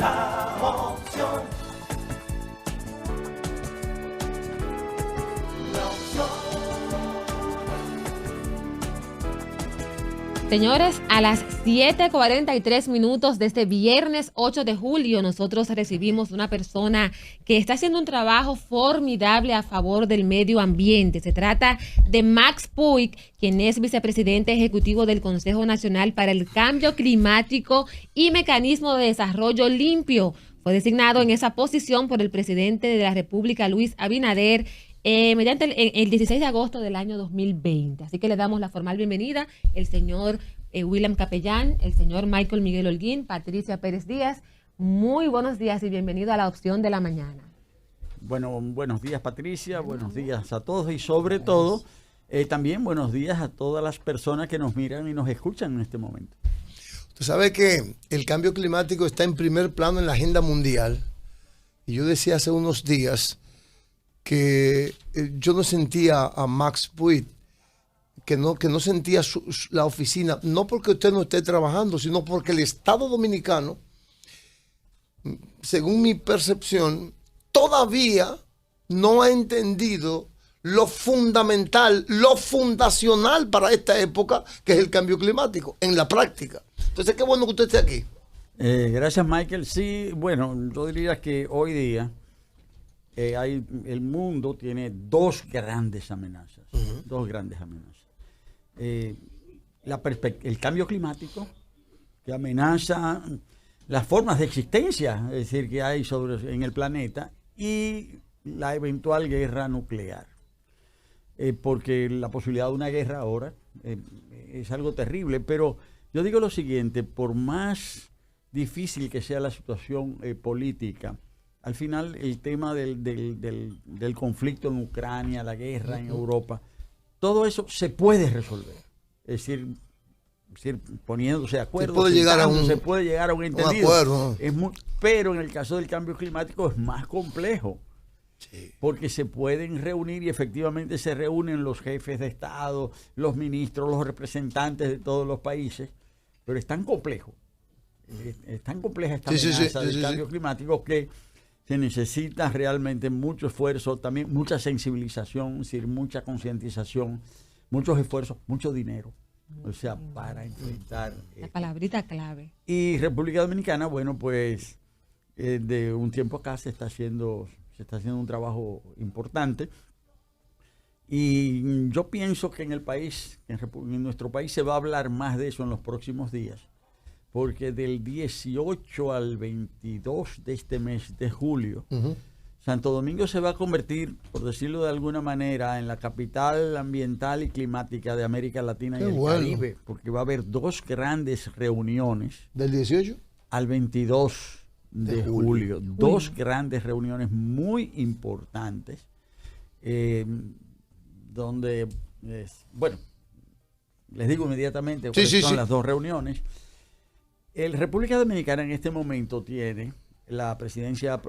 la opción. La opción. Señores, a las 7:43 minutos de este viernes 8 de julio, nosotros recibimos una persona que está haciendo un trabajo formidable a favor del medio ambiente. Se trata de Max Puig, quien es vicepresidente ejecutivo del Consejo Nacional para el Cambio Climático y Mecanismo de Desarrollo Limpio. Fue designado en esa posición por el presidente de la República, Luis Abinader, mediante el 16 de agosto del año 2020. Así que le damos la formal bienvenida el señor William Capellán, el señor Michael Miguel Holguín, Patricia Pérez Díaz. Muy buenos días y bienvenido a la opción de la mañana. Bueno, buenos días Patricia, buenos días a todos y sobre todo también buenos días a todas las personas que nos miran y nos escuchan en este momento. Tú sabes que el cambio climático está en primer plano en la agenda mundial y yo decía hace unos días que yo no sentía a Max Puig, que no sentía la oficina, no porque usted no esté trabajando, sino porque el Estado Dominicano, según mi percepción, todavía no ha entendido lo fundamental, lo fundacional para esta época, que es el cambio climático, en la práctica. Entonces, qué bueno que usted esté aquí. Gracias, Michael. Sí, bueno, yo diría que hoy día el mundo tiene dos grandes amenazas. Dos grandes amenazas. El cambio climático, que amenaza las formas de existencia, es decir, que hay en el planeta, y la eventual guerra nuclear. Porque la posibilidad de una guerra ahora es algo terrible, pero yo digo lo siguiente: por más difícil que sea la situación política, al final el tema del conflicto en Ucrania, la guerra en Europa, todo eso se puede resolver. Es decir poniéndose de acuerdo, se puede llegar a un entendido. Acuerdo. Pero en el caso del cambio climático es más complejo. Sí. Porque se pueden reunir y efectivamente se reúnen los jefes de Estado, los ministros, los representantes de todos los países, pero es tan complejo, es tan compleja esta amenaza del cambio climático que se necesita realmente mucho esfuerzo, también mucha sensibilización, es decir, mucha concientización, muchos esfuerzos, mucho dinero, o sea, para enfrentar la palabrita clave. Y República Dominicana, bueno, pues de un tiempo acá se está haciendo un trabajo importante, y yo pienso que en nuestro país se va a hablar más de eso en los próximos días, porque del 18 al 22 de este mes de julio, Santo Domingo se va a convertir, por decirlo de alguna manera, en la capital ambiental y climática de América Latina y el Caribe, porque va a haber dos grandes reuniones. ¿Del 18? Al 22 de julio. Dos grandes reuniones muy importantes, donde, bueno, les digo inmediatamente cuáles son las dos reuniones. La República Dominicana en este momento tiene la presidencia,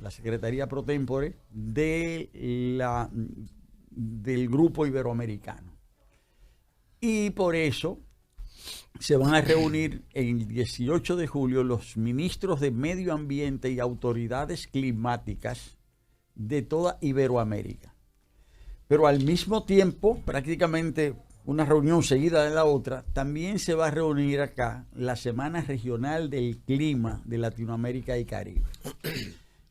la secretaría pro tempore del Grupo Iberoamericano. Y por eso se van a reunir el 18 de julio los ministros de Medio Ambiente y autoridades climáticas de toda Iberoamérica. Pero al mismo tiempo, prácticamente una reunión seguida de la otra, también se va a reunir acá la Semana Regional del Clima de Latinoamérica y Caribe.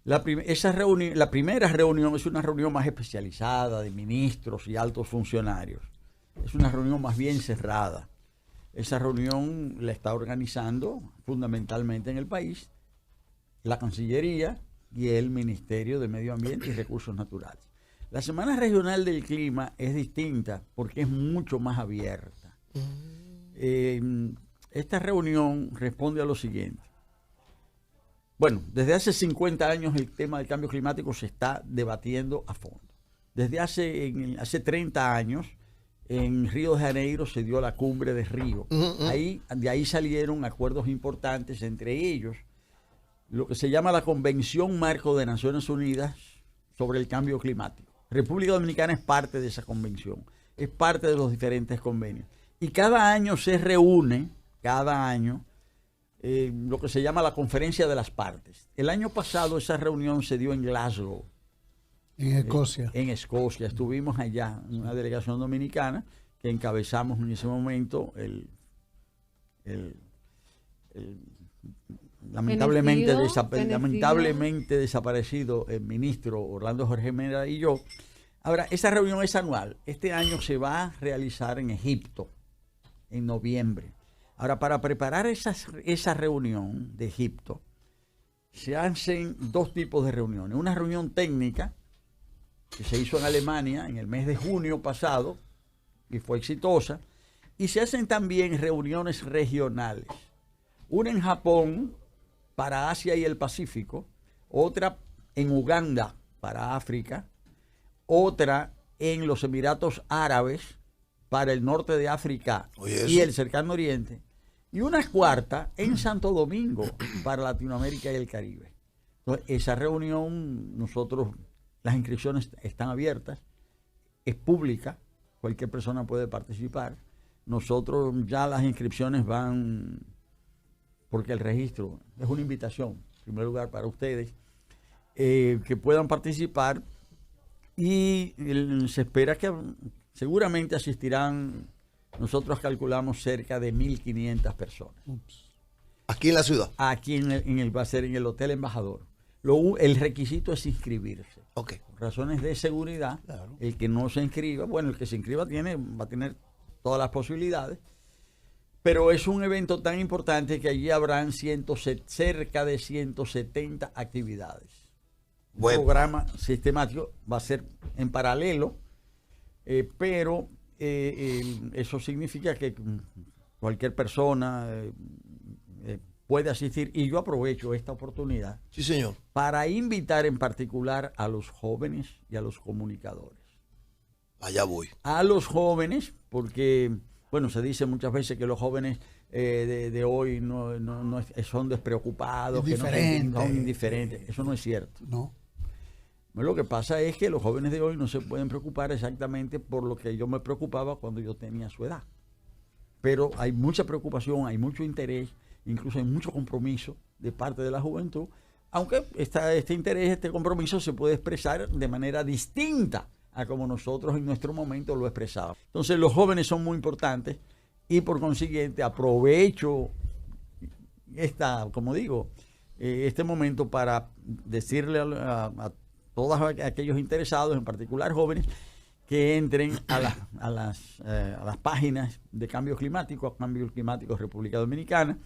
La primera reunión es una reunión más especializada de ministros y altos funcionarios. Es una reunión más bien cerrada. Esa reunión la está organizando fundamentalmente en el país la Cancillería y el Ministerio de Medio Ambiente y Recursos Naturales. La Semana Regional del Clima es distinta porque es mucho más abierta. Esta reunión responde a lo siguiente. Bueno, desde hace 50 años el tema del cambio climático se está debatiendo a fondo. Desde hace 30 años, en Río de Janeiro se dio la cumbre de Río. De ahí salieron acuerdos importantes, entre ellos lo que se llama la Convención Marco de Naciones Unidas sobre el Cambio Climático. República Dominicana es parte de esa convención, es parte de los diferentes convenios. Y cada año se reúne, lo que se llama la Conferencia de las Partes. El año pasado esa reunión se dio en Glasgow. En Escocia. En Escocia. Estuvimos allá, una delegación dominicana, que encabezamos en ese momento lamentablemente desaparecido el ministro Orlando Jorge Mera y yo. Ahora, esa reunión es anual. Este año se va a realizar en Egipto, en noviembre. Ahora, para preparar esa reunión de Egipto, se hacen dos tipos de reuniones. Una reunión técnica, que se hizo en Alemania en el mes de junio pasado, y fue exitosa, y se hacen también reuniones regionales. Una en Japón, para Asia y el Pacífico, otra en Uganda, para África, otra en los Emiratos Árabes, para el norte de África y el cercano oriente, y una cuarta en Santo Domingo, para Latinoamérica y el Caribe. Entonces, esa reunión, las inscripciones están abiertas, es pública, cualquier persona puede participar. Nosotros ya las inscripciones van, porque el registro es una invitación, en primer lugar, para ustedes, que puedan participar, y se espera que seguramente asistirán, nosotros calculamos cerca de 1.500 personas. ¿Aquí en la ciudad? Aquí va a ser en el Hotel Embajador. El requisito es inscribirse. Ok. Por razones de seguridad, Claro. El que no se inscriba, bueno, el que se inscriba va a tener todas las posibilidades, pero es un evento tan importante que allí habrán cerca de 170 actividades. Bueno. Un programa sistemático, va a ser en paralelo, pero eso significa que cualquier persona puede asistir, y yo aprovecho esta oportunidad, Sí, señor. para invitar en particular a los jóvenes y a los comunicadores. Allá voy. A los jóvenes, porque, bueno, se dice muchas veces que los jóvenes de hoy son despreocupados, que son indiferentes. Eso no es cierto. No. Lo que pasa es que los jóvenes de hoy no se pueden preocupar exactamente por lo que yo me preocupaba cuando yo tenía su edad. Pero hay mucha preocupación, hay mucho interés, incluso hay mucho compromiso de parte de la juventud, aunque este interés, este compromiso se puede expresar de manera distinta a como nosotros en nuestro momento lo expresábamos. Entonces los jóvenes son muy importantes, y por consiguiente aprovecho este momento para decirle a todos aquellos interesados, en particular jóvenes, que entren a las páginas de Cambio Climático, República Dominicana.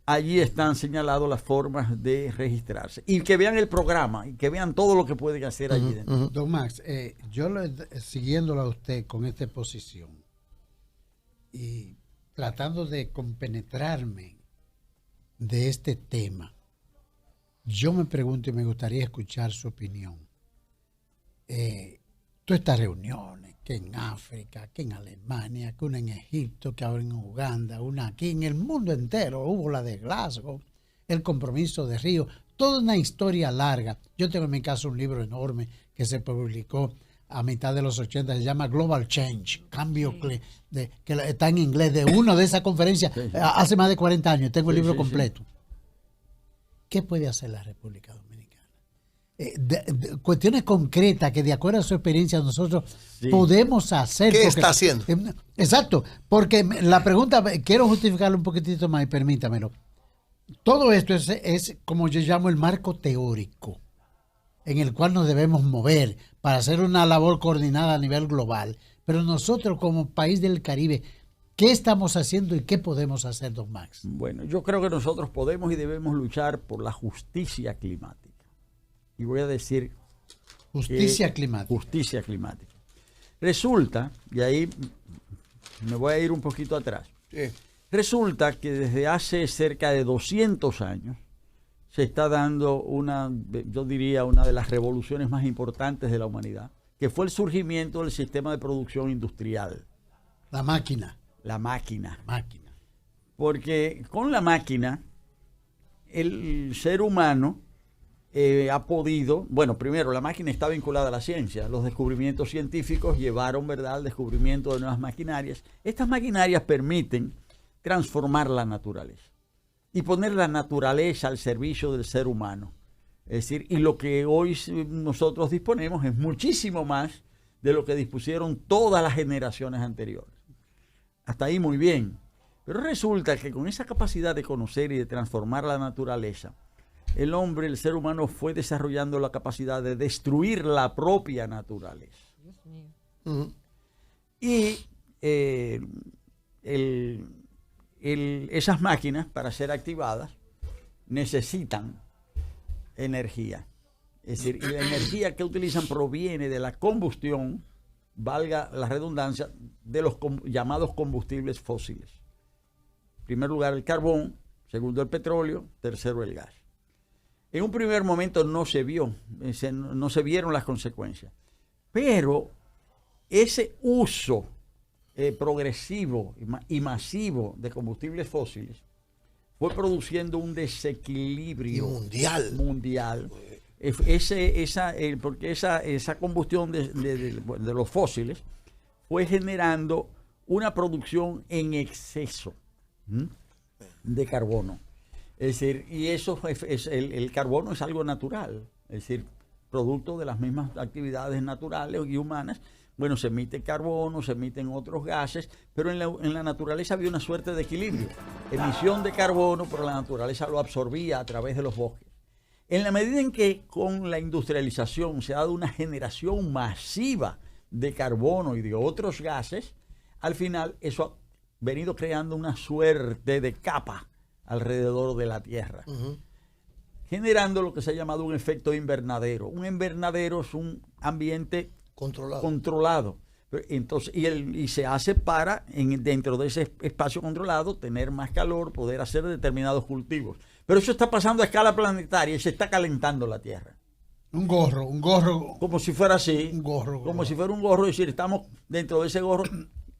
Allí están señaladas las formas de registrarse, y que vean el programa y que vean todo lo que pueden hacer allí dentro. Don Max, siguiéndolo a usted con esta posición y tratando de compenetrarme de este tema, yo me pregunto y me gustaría escuchar su opinión. Todas estas reuniones, que en África, que en Alemania, que una en Egipto, que ahora en Uganda, una aquí, en el mundo entero, hubo la de Glasgow, el compromiso de Río, toda una historia larga. Yo tengo en mi casa un libro enorme que se publicó a mitad de los 80, se llama Global Change, cambio que está en inglés, de una de esas conferencias hace más de 40 años. Tengo el libro completo. ¿Qué puede hacer la República Dominicana? Cuestiones concretas que de acuerdo a su experiencia nosotros podemos hacer. ¿Qué está haciendo? Exacto, porque la pregunta, quiero justificarlo un poquitito más y permítamelo. Todo esto es como yo llamo el marco teórico en el cual nos debemos mover para hacer una labor coordinada a nivel global. Pero nosotros como país del Caribe, ¿qué estamos haciendo y qué podemos hacer, don Max? Bueno, yo creo que nosotros podemos y debemos luchar por la justicia climática. Y voy a decir... Justicia climática. Justicia climática. Resulta, y ahí me voy a ir un poquito atrás. Sí. Resulta que desde hace cerca de 200 años se está dando yo diría, una de las revoluciones más importantes de la humanidad, que fue el surgimiento del sistema de producción industrial. La máquina. La máquina. Máquina. Porque con la máquina, el ser humano ha podido, bueno, primero, la máquina está vinculada a la ciencia. Los descubrimientos científicos llevaron, ¿verdad?, al descubrimiento de nuevas maquinarias. Estas maquinarias permiten transformar la naturaleza. y poner la naturaleza al servicio del ser humano. Es decir, y lo que hoy nosotros disponemos es muchísimo más de lo que dispusieron todas las generaciones anteriores. Hasta ahí muy bien. Pero resulta que con esa capacidad de conocer y de transformar la naturaleza, el hombre, el ser humano, fue desarrollando la capacidad de destruir la propia naturaleza. Dios mío. Ujú. Y esas máquinas, para ser activadas, necesitan energía. Es decir, y la energía que utilizan proviene de la combustión, valga la redundancia, de los llamados combustibles fósiles. En primer lugar el carbón, segundo el petróleo, tercero el gas. En un primer momento no se vieron las consecuencias, pero ese uso progresivo y masivo de combustibles fósiles fue produciendo un desequilibrio mundial. Porque esa combustión de los fósiles fue generando una producción en exceso de carbono. Es decir, y eso el carbono es algo natural, es decir, producto de las mismas actividades naturales y humanas. Bueno, se emite carbono, se emiten otros gases, pero en la naturaleza había una suerte de equilibrio. Emisión de carbono, pero la naturaleza lo absorbía a través de los bosques. En la medida en que con la industrialización se ha dado una generación masiva de carbono y de otros gases, al final eso ha venido creando una suerte de capa alrededor de la Tierra, generando lo que se ha llamado un efecto invernadero. Un invernadero es un ambiente controlado. Entonces, y se hace para, dentro de ese espacio controlado, tener más calor, poder hacer determinados cultivos. Pero eso está pasando a escala planetaria y se está calentando la Tierra. Un gorro. Como si fuera así. Un gorro. Como si fuera un gorro, es decir, estamos dentro de ese gorro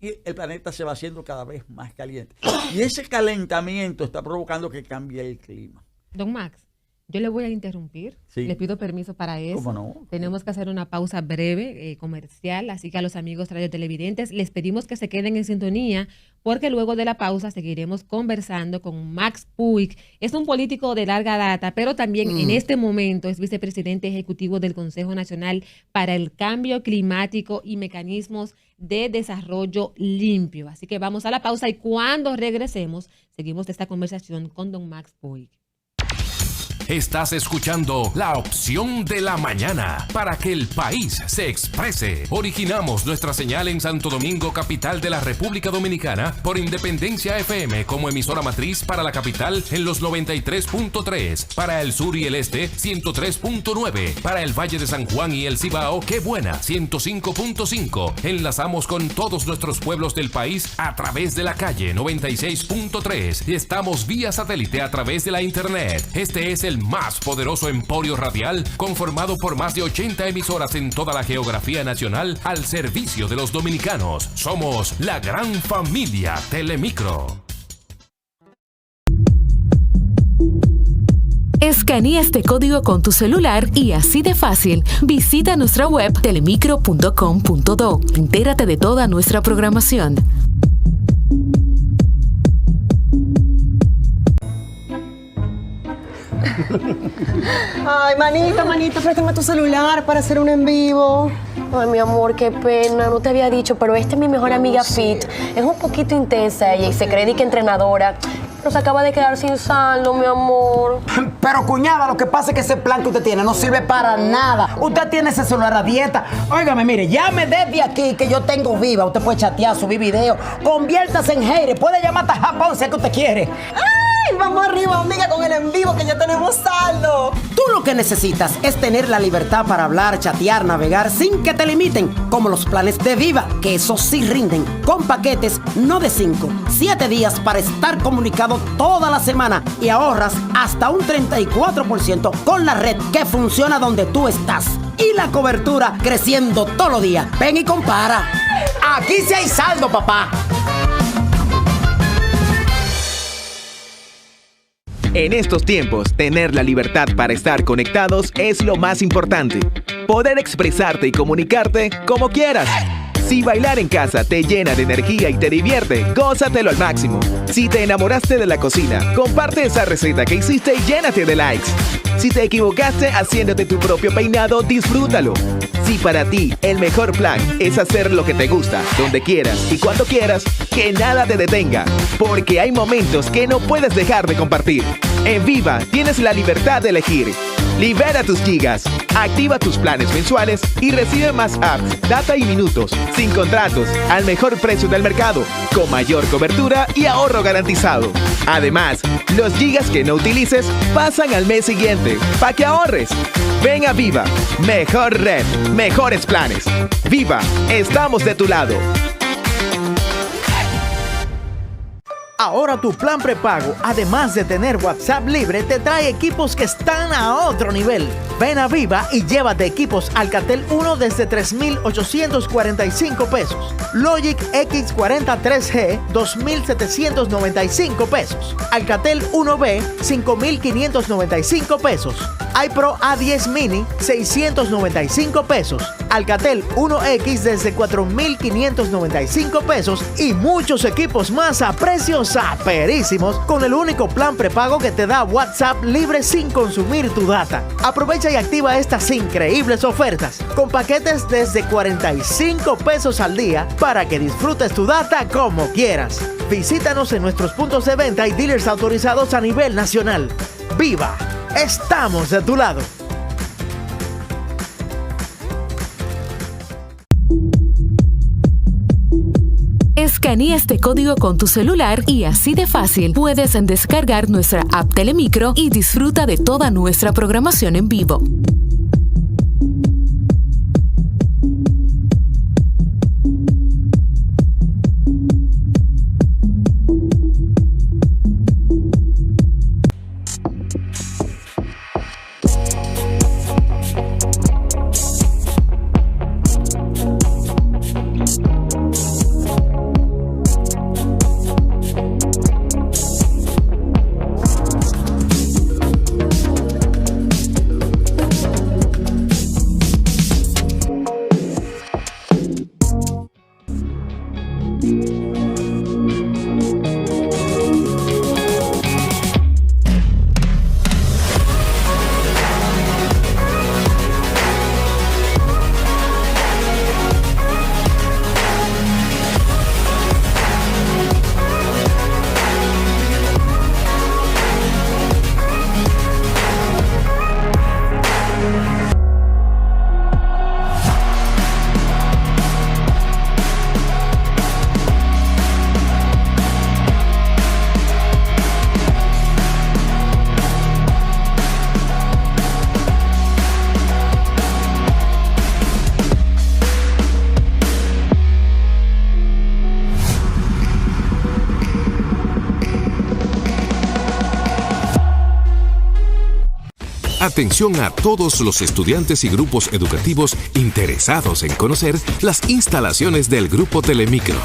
y el planeta se va haciendo cada vez más caliente. Y ese calentamiento está provocando que cambie el clima. Don Max, yo le voy a interrumpir. Sí. Le pido permiso para eso. ¿Cómo no? Tenemos que hacer una pausa breve, comercial, así que a los amigos radiotelevidentes les pedimos que se queden en sintonía porque luego de la pausa seguiremos conversando con Max Puig. Es un político de larga data, pero también en este momento es vicepresidente ejecutivo del Consejo Nacional para el Cambio Climático y Mecanismos de Desarrollo Limpio. Así que vamos a la pausa y cuando regresemos seguimos esta conversación con don Max Puig. Estás escuchando La Opción de la Mañana para que el país se exprese. Originamos nuestra señal en Santo Domingo, capital de la República Dominicana, por Independencia FM como emisora matriz para la capital en los 93.3, para el sur y el este 103.9, para el Valle de San Juan y el Cibao, Qué Buena 105.5. Enlazamos con todos nuestros pueblos del país a través de la calle 96.3 y estamos vía satélite a través de la internet. Este es el más poderoso emporio radial conformado por más de 80 emisoras en toda la geografía nacional al servicio de los dominicanos. Somos la gran familia Telemicro. Escanea este código con tu celular y así de fácil, visita nuestra web telemicro.com.do. Entérate de toda nuestra programación. Ay, manita, préstame tu celular para hacer un en vivo. Ay, mi amor, qué pena, no te había dicho, pero esta es mi mejor amiga Fit. Es un poquito intensa ella y se cree que entrenadora. Pero se acaba de quedar sin saldo, mi amor. Pero, cuñada, lo que pasa es que ese plan que usted tiene no sirve para nada. Usted tiene ese celular a dieta. Óigame, mire, llame desde aquí que yo tengo Viva. Usted puede chatear, subir video. Conviértase en hater. Puede llamar hasta Japón si es que usted quiere. ¡Ay, vamos arriba, amiga, con el en vivo que ya tenemos saldo! Tú lo que necesitas es tener la libertad para hablar, chatear, navegar sin que te limiten, como los planes de Viva, que esos sí rinden, con paquetes no de 5, 7 días para estar comunicado toda la semana y ahorras hasta un 34% con la red que funciona donde tú estás y la cobertura creciendo todos los días. Ven y compara. Aquí sí hay saldo, papá. En estos tiempos, tener la libertad para estar conectados es lo más importante. Poder expresarte y comunicarte como quieras. Si bailar en casa te llena de energía y te divierte, gózatelo al máximo. Si te enamoraste de la cocina, comparte esa receta que hiciste y llénate de likes. Si te equivocaste haciéndote tu propio peinado, disfrútalo. Si para ti el mejor plan es hacer lo que te gusta, donde quieras y cuando quieras, que nada te detenga, porque hay momentos que no puedes dejar de compartir. En Viva tienes la libertad de elegir. Libera tus gigas, activa tus planes mensuales y recibe más apps, data y minutos, sin contratos, al mejor precio del mercado, con mayor cobertura y ahorro garantizado. Además, los gigas que no utilices pasan al mes siguiente, para que ahorres. Ven a Viva, mejor red, mejores planes. Viva, estamos de tu lado. Ahora tu plan prepago, además de tener WhatsApp libre, te trae equipos que están a otro nivel. Ven a Viva y llévate equipos Alcatel 1 desde 3,845 pesos. Logic X40 3G, 2,795 pesos. Alcatel 1B, 5,595 pesos. iPro A10 Mini, 695 pesos. Alcatel 1X desde 4,595 pesos y muchos equipos más a precios aperísimos con el único plan prepago que te da WhatsApp libre sin consumir tu data. Aprovecha y activa estas increíbles ofertas con paquetes desde 45 pesos al día para que disfrutes tu data como quieras. Visítanos en nuestros puntos de venta y dealers autorizados a nivel nacional. ¡Viva! Estamos de tu lado. Escanea este código con tu celular y así de fácil puedes descargar nuestra app Telemicro y disfruta de toda nuestra programación en vivo. Atención a todos los estudiantes y grupos educativos interesados en conocer las instalaciones del Grupo Telemicro.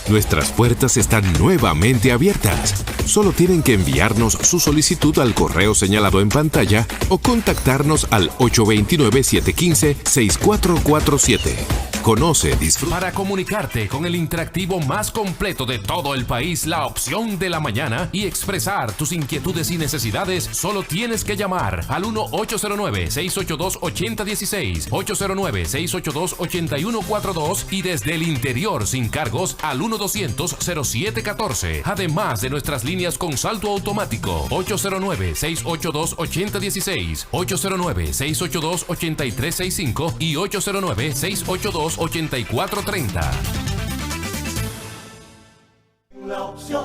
Nuestras puertas están nuevamente abiertas. Solo tienen que enviarnos su solicitud al correo señalado en pantalla o contactarnos al 829-715-6447. Conoce, disfruta. Para comunicarte con el interactivo más completo de todo el país, La Opción de la Mañana, y expresar tus inquietudes y necesidades, solo tienes que llamar al 1-809-682-8016, 809-682-8142 y desde el interior sin cargos al 1-200-0714. Además de nuestras líneas con saldo automático, 809-682-8016, 809-682-8365 y 809-682-8430. La opción.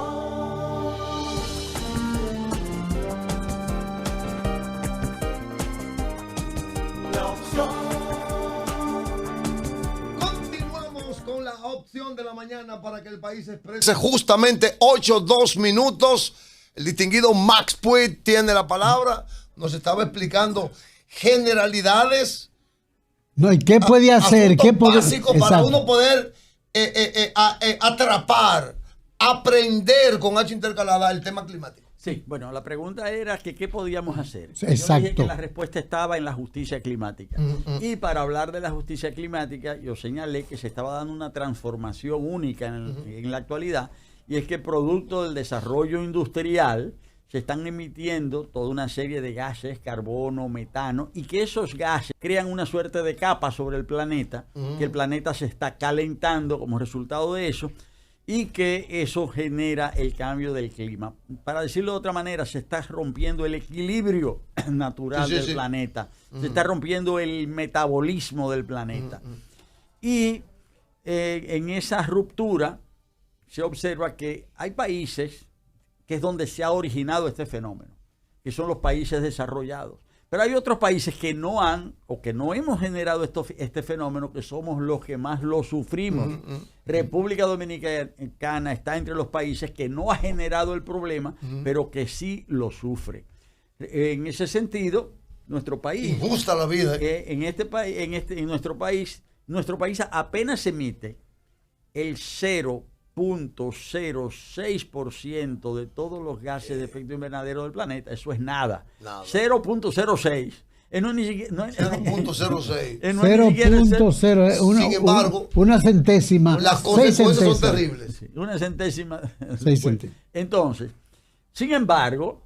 La opción. Continuamos con la opción de la mañana para que el país se exprese. Justamente 8:02 minutos. El distinguido Max Puig tiene la palabra. Nos estaba explicando generalidades. No, ¿y qué puede hacer? ¿Qué puede básico para uno poder atrapar, aprender con H intercalada el tema climático? Sí, bueno, la pregunta era que qué podíamos hacer. Exacto. Yo dije que la respuesta estaba en la justicia climática. Y para hablar de la justicia climática, yo señalé que se estaba dando una transformación única en la actualidad, y es que producto del desarrollo industrial se están emitiendo toda una serie de gases, carbono, metano, y que esos gases crean una suerte de capa sobre el planeta, que el planeta se está calentando como resultado de eso, y que eso genera el cambio del clima. Para decirlo de otra manera, se está rompiendo el equilibrio natural del planeta, se está rompiendo el metabolismo del planeta. Y en esa ruptura se observa que hay países que es donde se ha originado este fenómeno, que son los países desarrollados. Pero hay otros países que no han o que no hemos generado este fenómeno, que somos los que más lo sufrimos. República Dominicana está entre los países que no ha generado el problema, pero que sí lo sufre. En ese sentido, nuestro país... Injusta la vida. En nuestro país apenas emite el 0.06% de todos los gases de efecto invernadero del planeta. Eso es nada. 0.06. No es ni siquiera, 0.06. 0.0. Sin embargo, una centésima. Las consecuencias son terribles. Sí, una centésima. 6 centésimas. Entonces, sin embargo,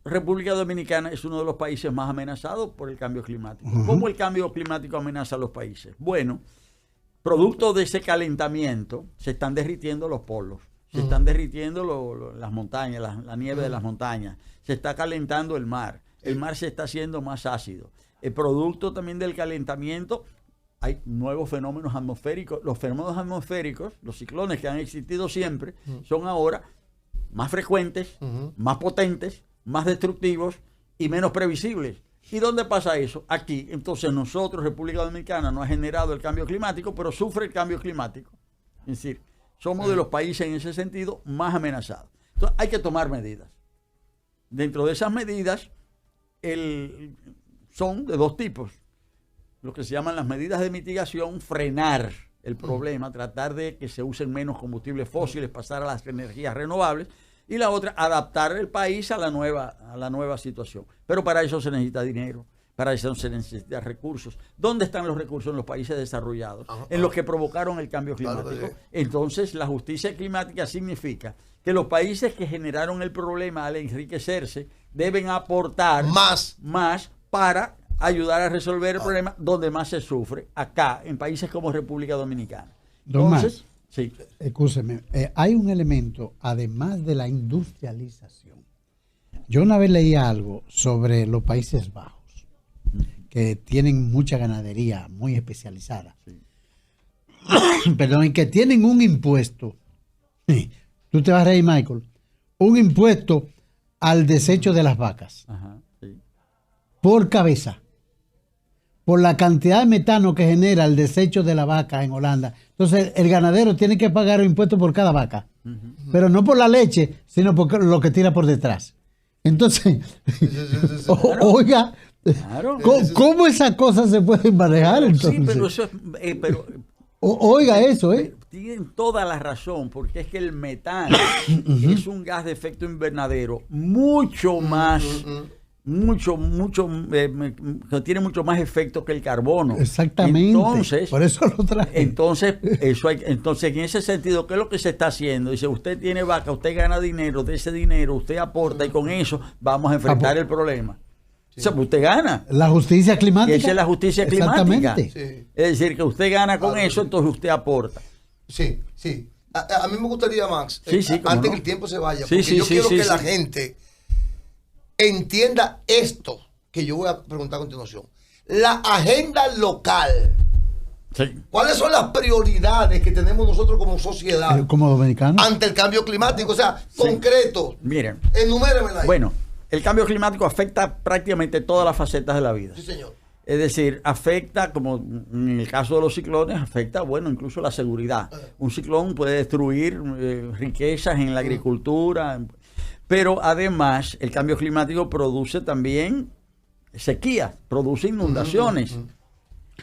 República Dominicana es uno de los países más amenazados por el cambio climático. ¿Cómo el cambio climático amenaza a los países? Bueno, producto de ese calentamiento, se están derritiendo los polos, se están derritiendo las montañas, la nieve de las montañas, se está calentando el mar se está haciendo más ácido. El producto también del calentamiento, hay nuevos fenómenos atmosféricos. Los fenómenos atmosféricos, los ciclones que han existido siempre, son ahora más frecuentes, más potentes, más destructivos y menos previsibles. ¿Y dónde pasa eso? Aquí. Entonces nosotros, República Dominicana, no ha generado el cambio climático, pero sufre el cambio climático. Es decir, somos de los países en ese sentido más amenazados. Entonces hay que tomar medidas. Dentro de esas medidas son de dos tipos. Lo que se llaman las medidas de mitigación, frenar el problema, tratar de que se usen menos combustibles fósiles, pasar a las energías renovables. Y la otra, adaptar el país a la nueva situación. Pero para eso se necesita dinero, para eso se necesitan recursos. ¿Dónde están los recursos? En los países desarrollados, en los que provocaron el cambio climático. Entonces, la justicia climática significa que los países que generaron el problema al enriquecerse deben aportar más para ayudar a resolver el problema donde más se sufre, acá, en países como República Dominicana. Entonces, sí. Escúcheme, hay un elemento, además de la industrialización. Yo una vez leí algo sobre los Países Bajos, que tienen mucha ganadería muy especializada. Sí. Perdón, y que tienen un impuesto. Tú te vas a reír, Michael. Un impuesto al desecho de las vacas. Sí. Por cabeza. Por la cantidad de metano que genera el desecho de la vaca en Holanda. Entonces, el ganadero tiene que pagar un impuesto por cada vaca. Pero no por la leche, sino por lo que tira por detrás. Entonces, oiga, ¿cómo esas cosas se pueden manejar? Entonces? Sí, pero eso es... oiga eso, Tienen toda la razón, porque es que el metano es un gas de efecto invernadero mucho más... que tiene mucho más efecto que el carbono. Exactamente. Entonces, por eso lo traje. Entonces, en ese sentido, ¿qué es lo que se está haciendo? Dice, usted tiene vaca, usted gana dinero, de ese dinero usted aporta y con eso vamos a enfrentar el problema. Sí. O sea, usted gana. La justicia climática. Esa es la justicia climática. Sí. Es decir, que usted gana con eso, entonces usted aporta. Sí, sí. A mí me gustaría, Max, antes que el tiempo se vaya, porque yo quiero que la gente entienda esto que yo voy a preguntar a continuación. La agenda local. Sí. ¿Cuáles son las prioridades que tenemos nosotros como sociedad? Como dominicanos. Ante el cambio climático. O sea, concreto. Miren. Enumérenmela ahí. Bueno, el cambio climático afecta prácticamente todas las facetas de la vida. Sí, señor. Es decir, afecta, como en el caso de los ciclones, afecta, incluso la seguridad. Un ciclón puede destruir riquezas en la agricultura. Pero además el cambio climático produce también sequía, produce inundaciones.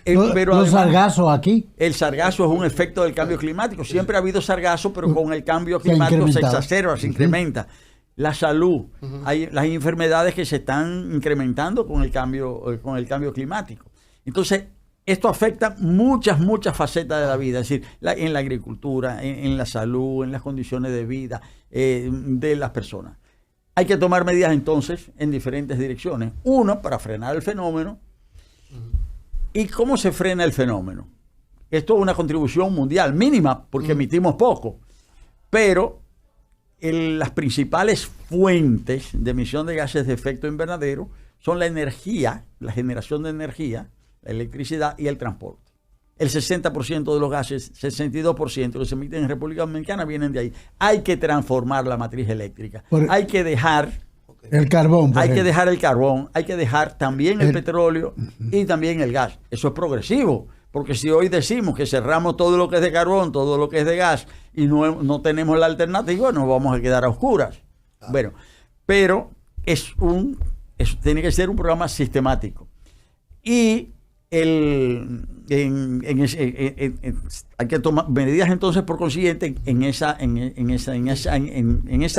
Los sargazos aquí. El sargazo es un efecto del cambio climático. Siempre ha habido sargazo, pero con el cambio climático se exacerba, se incrementa. la salud, hay las enfermedades que se están incrementando con el cambio climático. Entonces, esto afecta muchas facetas de la vida, es decir, en la agricultura, en la salud, en las condiciones de vida de las personas. Hay que tomar medidas entonces en diferentes direcciones. Uno, para frenar el fenómeno. ¿Y cómo se frena el fenómeno? Esto es una contribución mundial mínima porque emitimos poco, pero las principales fuentes de emisión de gases de efecto invernadero son la energía, la generación de energía, la electricidad y el transporte. El 60% de los gases, 62% que se emiten en República Dominicana vienen de ahí. Hay que transformar la matriz eléctrica. Hay que dejar el carbón. Hay que dejar el carbón, hay que dejar también el petróleo y también el gas. Eso es progresivo, porque si hoy decimos que cerramos todo lo que es de carbón, todo lo que es de gas y no tenemos la alternativa, nos vamos a quedar a oscuras. Bueno, pero tiene que ser un programa sistemático. Y hay que tomar medidas entonces por consiguiente en esa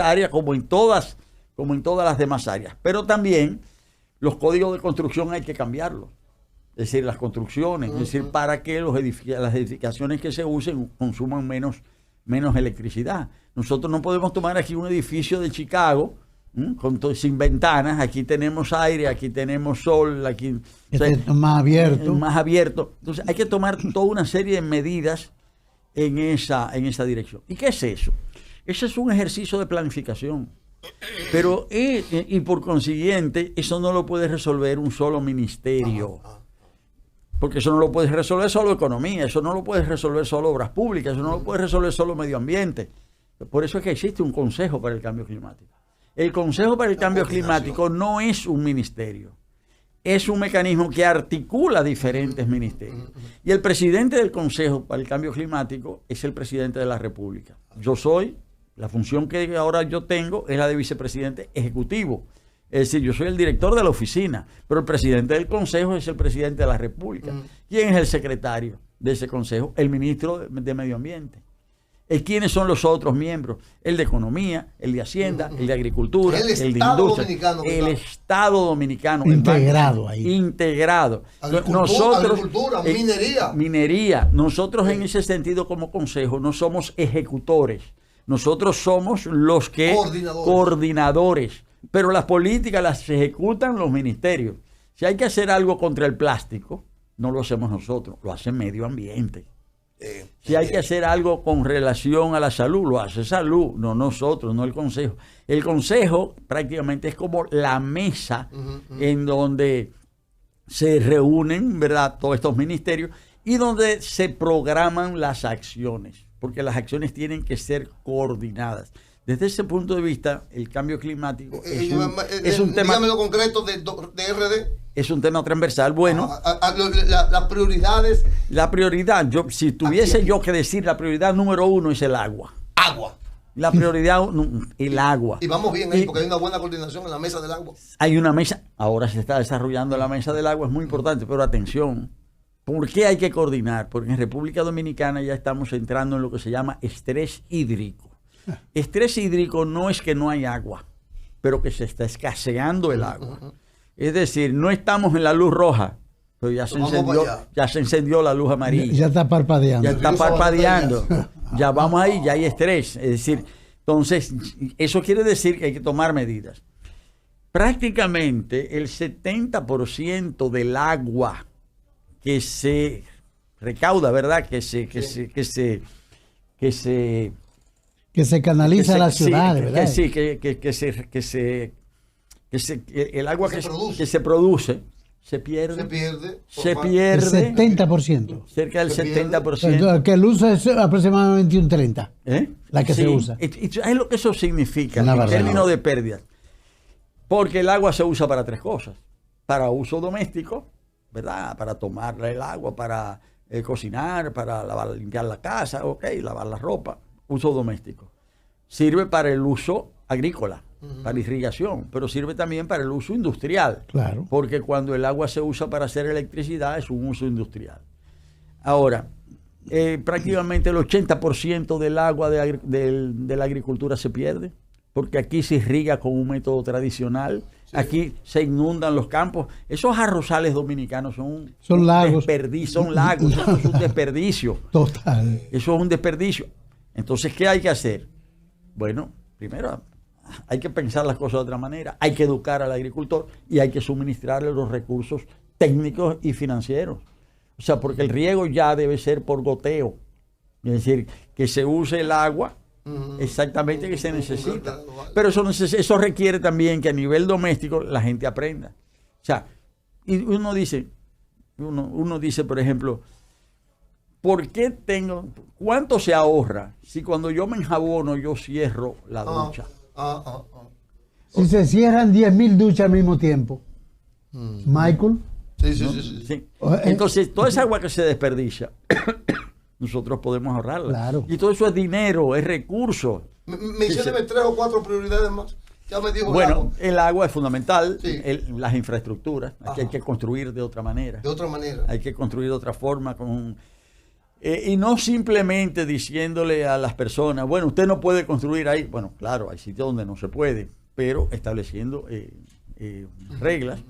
área como en todas las demás áreas. Pero también los códigos de construcción hay que cambiarlos. Es decir, las construcciones, es decir, para que las edificaciones que se usen consuman menos electricidad. Nosotros no podemos tomar aquí un edificio de Chicago sin ventanas. Aquí tenemos aire, aquí tenemos sol, aquí más abierto. Más abierto. Entonces hay que tomar toda una serie de medidas en esa dirección. ¿Y qué es eso? Ese es un ejercicio de planificación. Pero y por consiguiente, eso no lo puede resolver un solo ministerio. Porque eso no lo puede resolver solo economía, eso no lo puede resolver solo obras públicas, eso no lo puede resolver solo medio ambiente. Por eso es que existe un Consejo para el Cambio Climático. El Consejo para el Cambio Climático no es un ministerio, es un mecanismo que articula diferentes ministerios. Y el presidente del Consejo para el Cambio Climático es el presidente de la República. La función que ahora yo tengo es la de vicepresidente ejecutivo. Es decir, yo soy el director de la oficina, pero el presidente del Consejo es el presidente de la República. ¿Quién es el secretario de ese Consejo? El ministro de Medio Ambiente. ¿Quiénes son los otros miembros? El de Economía, el de Hacienda, el de Agricultura, el de Industria, el Estado Dominicano. Integrado ahí. Integrado. Agricultura, minería. Nosotros en ese sentido como Consejo no somos ejecutores. Nosotros somos los que coordinadores. Pero las políticas las ejecutan los ministerios. Si hay que hacer algo contra el plástico, no lo hacemos nosotros, lo hace Medio Ambiente. Si hay que hacer algo con relación a la salud, lo hace Salud, no nosotros, no el Consejo. El Consejo prácticamente es como la mesa en donde se reúnen, ¿verdad?, todos estos ministerios y donde se programan las acciones, porque las acciones tienen que ser coordinadas. Desde ese punto de vista, el cambio climático es un tema... Dígame lo concreto de RD. Es un tema transversal. Bueno, las prioridades... La prioridad, si tuviese yo que decir, la prioridad número 1 es el agua. Agua. La prioridad, el agua. Y vamos bien ahí, porque hay una buena coordinación en la mesa del agua. Hay una mesa, ahora se está desarrollando la mesa del agua, es muy importante, pero atención. ¿Por qué hay que coordinar? Porque en República Dominicana ya estamos entrando en lo que se llama estrés hídrico. Estrés hídrico no es que no hay agua, pero que se está escaseando el agua. Es decir, no estamos en la luz roja, pero ya se encendió la luz amarilla. Ya está parpadeando. Ya está parpadeando. Ya vamos ahí, ya hay estrés. Es decir, entonces, eso quiere decir que hay que tomar medidas. Prácticamente el 70% del agua que se recauda, ¿verdad? Que se canaliza a las ciudades, ¿verdad? El agua que se produce se pierde. Se pierde. El 70%. Cerca del 70%. Que el uso es aproximadamente un 30%. La que se usa. Es lo que eso significa en términos de pérdidas. Porque el agua se usa para 3 cosas. Para uso doméstico, ¿verdad? Para tomar el agua, para cocinar, para limpiar la casa, lavar la ropa. Uso doméstico. Sirve para el uso agrícola, para irrigación, pero sirve también para el uso industrial. Claro. Porque cuando el agua se usa para hacer electricidad es un uso industrial. Ahora, prácticamente el 80% del agua de la agricultura se pierde. porque aquí se irriga con un método tradicional. Sí. Aquí se inundan los campos. Esos arrozales dominicanos son lagos. Son lagos. Eso es un desperdicio. Total. Eso es un desperdicio. Entonces, ¿qué hay que hacer? Bueno, primero hay que pensar las cosas de otra manera. Hay que educar al agricultor y hay que suministrarle los recursos técnicos y financieros. O sea, porque el riego ya debe ser por goteo. Es decir, que se use el agua exactamente que se necesita. Pero eso requiere también que a nivel doméstico la gente aprenda. O sea, y uno dice, por ejemplo, ¿cuánto se ahorra si cuando yo me enjabono yo cierro la ducha? Si se cierran 10,000 duchas al mismo tiempo. Michael. Sí. Entonces, toda esa agua que se desperdicia, nosotros podemos ahorrarla. Claro. Y todo eso es dinero, es recurso. Mencióneme 3 o 4 prioridades más. Ya me dijo bueno, el agua es fundamental, las infraestructuras. Aquí hay que construir de otra manera. De otra manera. Hay que construir de otra forma. Y no simplemente diciéndole a las personas, bueno, usted no puede construir ahí. Bueno, claro, hay sitios donde no se puede, pero estableciendo reglas.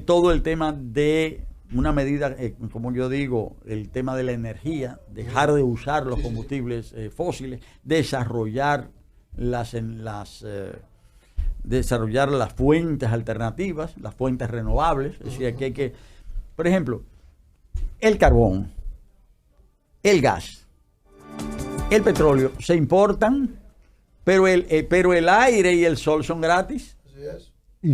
Todo el tema de una medida, como yo digo, el tema de la energía, dejar de usar los combustibles fósiles, desarrollar las fuentes alternativas, las fuentes renovables. Es decir, aquí hay que, por ejemplo, el carbón, el gas, el petróleo se importan, pero el aire y el sol son gratis. Así es. Y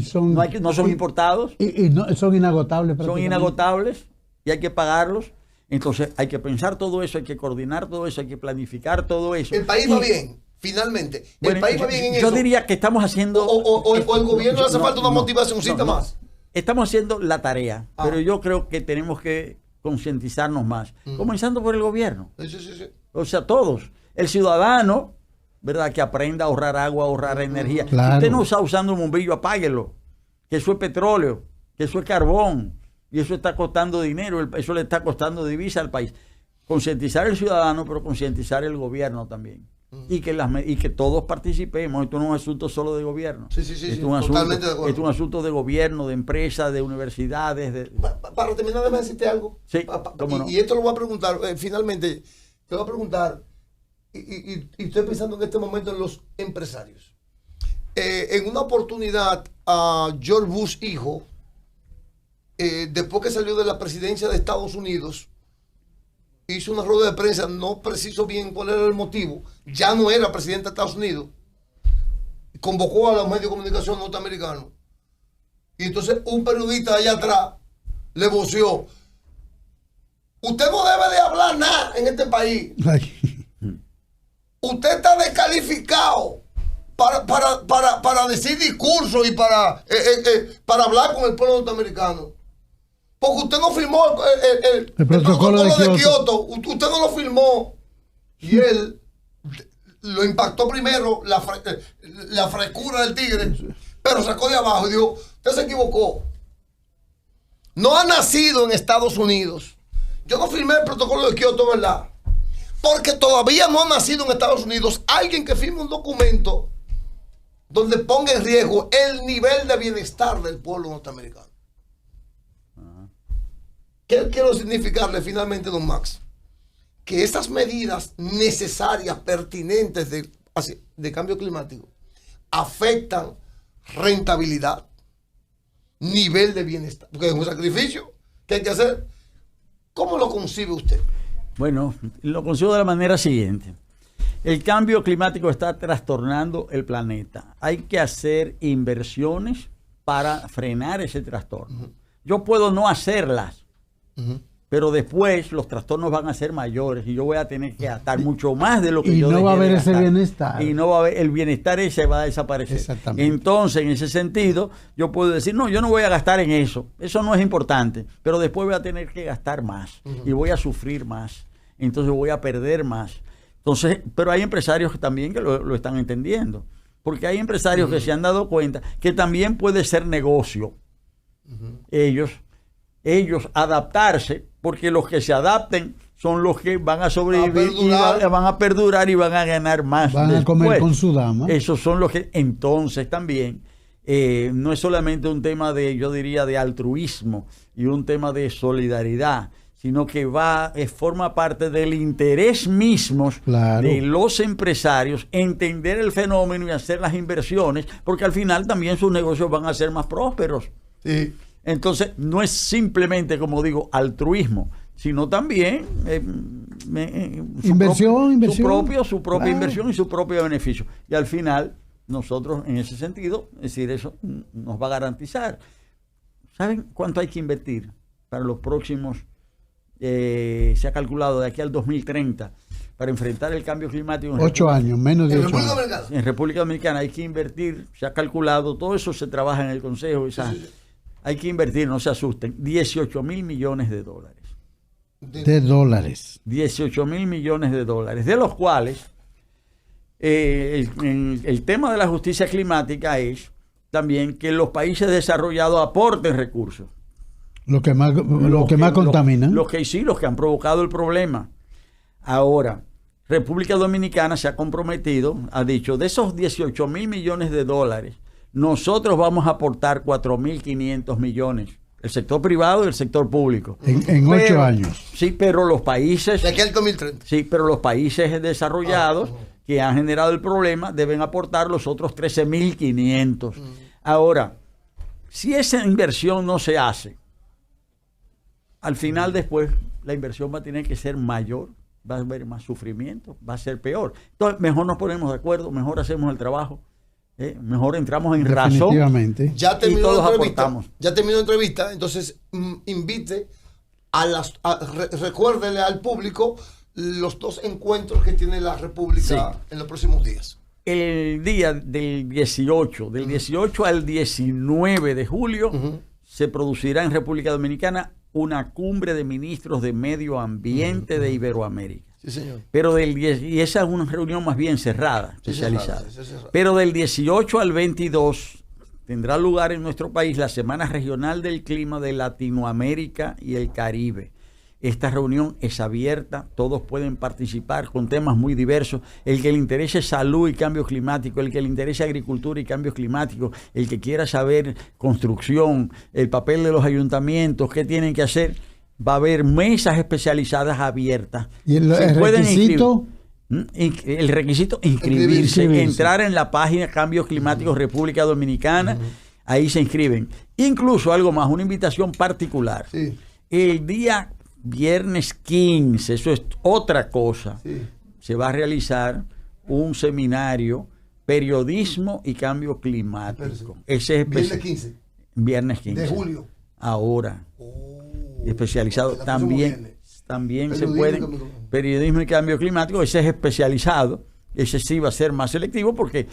no son importados. Y son inagotables. Son inagotables y hay que pagarlos. Entonces hay que pensar todo eso, hay que coordinar todo eso, hay que planificar todo eso. El país va bien, finalmente. Bueno, el país va bien en eso. Yo diría que estamos haciendo... O el gobierno le hace falta una motivación más. Estamos haciendo la tarea, pero yo creo que tenemos que concientizarnos más. Comenzando por el gobierno. Sí. O sea, todos. El ciudadano... ¿verdad? Que aprenda a ahorrar agua, a ahorrar energía. Claro. Si usted no está usando un bombillo, apáguelo. Que eso es petróleo, que eso es carbón. Y eso está costando dinero, eso le está costando divisa al país. Concientizar al ciudadano, pero concientizar el gobierno también. Y que todos participemos. Esto no es un asunto solo de gobierno. Sí, totalmente de acuerdo. Esto es un asunto de gobierno, de empresas, de universidades. Para terminar, déjame decirte algo. Sí, ¿cómo no? Y esto lo voy a preguntar, finalmente, te voy a preguntar... Y estoy pensando en este momento en los empresarios. En una oportunidad a George Bush hijo, después que salió de la presidencia de Estados Unidos, hizo una rueda de prensa, no preciso bien cuál era el motivo, ya no era presidente de Estados Unidos, convocó a los medios de comunicación norteamericanos, y entonces un periodista allá atrás le voceó: usted no debe de hablar nada en este país. Usted está descalificado para decir discursos y para hablar con el pueblo norteamericano. Porque usted no firmó el protocolo de Kioto. Usted no lo firmó. Y él lo impactó primero la frescura del tigre, pero sacó de abajo y dijo: usted se equivocó. No ha nacido en Estados Unidos. Yo no firmé el protocolo de Kioto, ¿verdad? Porque todavía no ha nacido en Estados Unidos alguien que firme un documento donde ponga en riesgo el nivel de bienestar del pueblo norteamericano. ¿Qué quiero significarle finalmente, don Max? Que estas medidas necesarias, pertinentes de cambio climático, afectan rentabilidad, nivel de bienestar, porque es un sacrificio que hay que hacer. ¿Cómo lo concibe usted? Bueno, lo consigo de la manera siguiente. El cambio climático está trastornando el planeta. Hay que hacer inversiones para frenar ese trastorno. Yo puedo no hacerlas, pero después los trastornos van a ser mayores y yo voy a tener que gastar mucho más de lo que yo no va a haber ese gastar. Bienestar. Y no va a haber, el bienestar ese va a desaparecer. Exactamente. Entonces, en ese sentido, yo puedo decir, no, yo no voy a gastar en eso. Eso no es importante, pero después voy a tener que gastar más y voy a sufrir más. Entonces voy a perder más. Entonces, pero hay empresarios que también que lo están entendiendo. Porque hay empresarios que se han dado cuenta que también puede ser negocio. Ellos adaptarse, porque los que se adapten son los que van a sobrevivir y van a perdurar y van a ganar más. Van a comer con su dama. Esos son los que entonces también no es solamente un tema de, yo diría, de altruismo y un tema de solidaridad, sino que forma parte del interés mismo de los empresarios entender el fenómeno y hacer las inversiones, porque al final también sus negocios van a ser más prósperos. Sí. Entonces, no es simplemente, como digo, altruismo, sino también su propia inversión y su propio beneficio. Y al final, nosotros en ese sentido, es decir, eso nos va a garantizar. ¿Saben cuánto hay que invertir para los próximos? Se ha calculado de aquí al 2030 para enfrentar el cambio climático. 8 años, menos de 8 años. En República Dominicana hay que invertir, se ha calculado, todo eso se trabaja en el Consejo. Hay que invertir, no se asusten, 18 mil millones de dólares. De dólares. 18 mil millones de dólares, de los cuales el tema de la justicia climática es también que los países desarrollados aporten recursos. Los que más contaminan. Los que han provocado el problema. Ahora, República Dominicana se ha comprometido, ha dicho, de esos 18 mil millones de dólares, nosotros vamos a aportar 4.500 millones. El sector privado y el sector público. En 8 años. Sí, pero los países... De aquí al 2030. Sí, pero los países desarrollados que han generado el problema deben aportar los otros 13.500. Ahora, si esa inversión no se hace, al final después la inversión va a tener que ser mayor, va a haber más sufrimiento, va a ser peor. Entonces, mejor nos ponemos de acuerdo, mejor hacemos el trabajo, mejor entramos en razón ya y todos aportamos. Ya terminó la entrevista, entonces invite recuérdele al público los 2 encuentros que tiene la República en los próximos días. El día del 18 al 19 de julio se producirá en República Dominicana una cumbre de ministros de medio ambiente de Iberoamérica. Sí, señor. Pero y esa es una reunión más bien cerrada, especializada. Pero del 18 al 22 tendrá lugar en nuestro país la Semana Regional del Clima de Latinoamérica y el Caribe. Esta reunión es abierta, todos pueden participar con temas muy diversos. El que le interese salud y cambio climático, el que le interese agricultura y cambio climático, el que quiera saber construcción, el papel de los ayuntamientos, qué tienen que hacer, va a haber mesas especializadas abiertas. ¿Y el requisito? El requisito, inscribirse, entrar en la página Cambios Climáticos República Dominicana, ahí se inscriben. Incluso algo más, una invitación particular. El día viernes 15, eso es otra cosa, se va a realizar un seminario Periodismo y Cambio Climático. Ese es viernes 15 de julio. Ahora, especializado también se puede. Periodismo y Cambio Climático, ese es especializado, ese sí va a ser más selectivo porque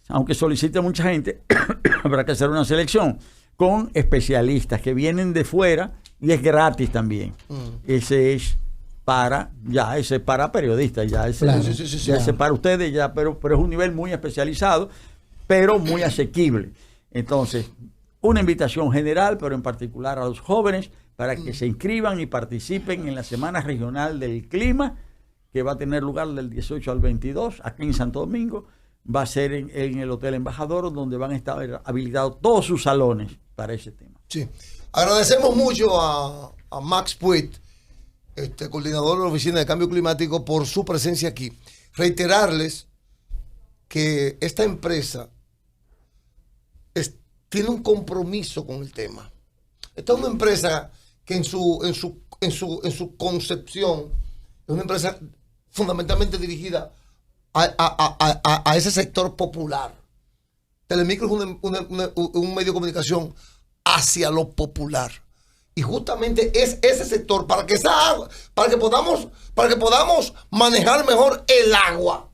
aunque solicite mucha gente, habrá que hacer una selección con especialistas que vienen de fuera y es gratis también. Ese es para periodistas, ese para ustedes, pero es un nivel muy especializado, pero muy asequible. Entonces, una invitación general, pero en particular a los jóvenes, para que se inscriban y participen en la Semana Regional del Clima, que va a tener lugar del 18 al 22, aquí en Santo Domingo. Va a ser en el Hotel Embajador, donde van a estar habilitados todos sus salones para ese tema. Sí. Agradecemos mucho a Max Puig, coordinador de la Oficina de Cambio Climático, por su presencia aquí. Reiterarles que esta empresa tiene un compromiso con el tema. Esta es una empresa que en su concepción es una empresa fundamentalmente dirigida a ese sector popular. Telemicro es un medio de comunicación hacia lo popular. Y justamente es ese sector para que podamos manejar mejor el agua.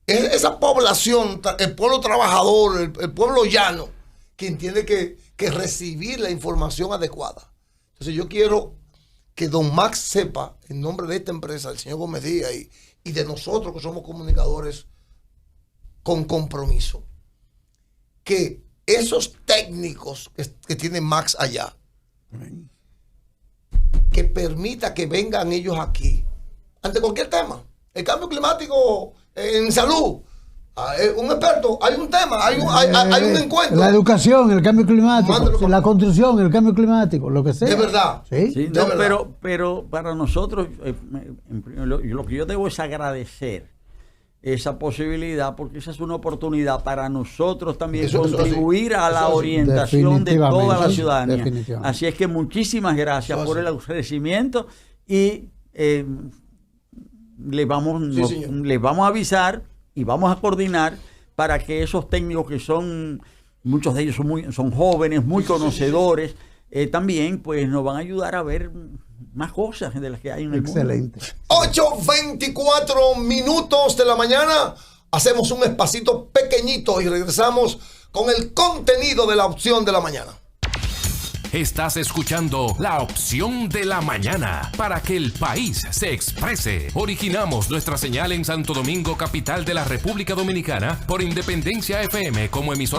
Es esa población, el pueblo trabajador, el pueblo llano, que entiende que recibir la información adecuada. Entonces yo quiero que don Max sepa, en nombre de esta empresa, el señor Gómez Díaz y de nosotros que somos comunicadores con compromiso, que esos técnicos que tiene Max allá, que permita que vengan ellos aquí ante cualquier tema. El cambio climático en salud. Un experto, hay un tema, hay un encuentro. La educación, el cambio climático, la construcción, el cambio climático, lo que sea. De verdad. Sí, no, verdad. Pero para nosotros, lo que yo debo es agradecer esa posibilidad, porque esa es una oportunidad para nosotros también contribuir a la orientación de toda la ciudadanía. Así es que muchísimas gracias por el ofrecimiento y les vamos a avisar y vamos a coordinar para que esos técnicos que muchos de ellos son jóvenes, muy conocedores, también pues nos van a ayudar a ver más cosas de las que hay en el mundo. Excelente. 8:24 minutos de la mañana. Hacemos un espacito pequeñito y regresamos con el contenido de la opción de la mañana. Estás escuchando La Opción de la Mañana para que el país se exprese. Originamos nuestra señal en Santo Domingo, capital de la República Dominicana, por Independencia FM como emisora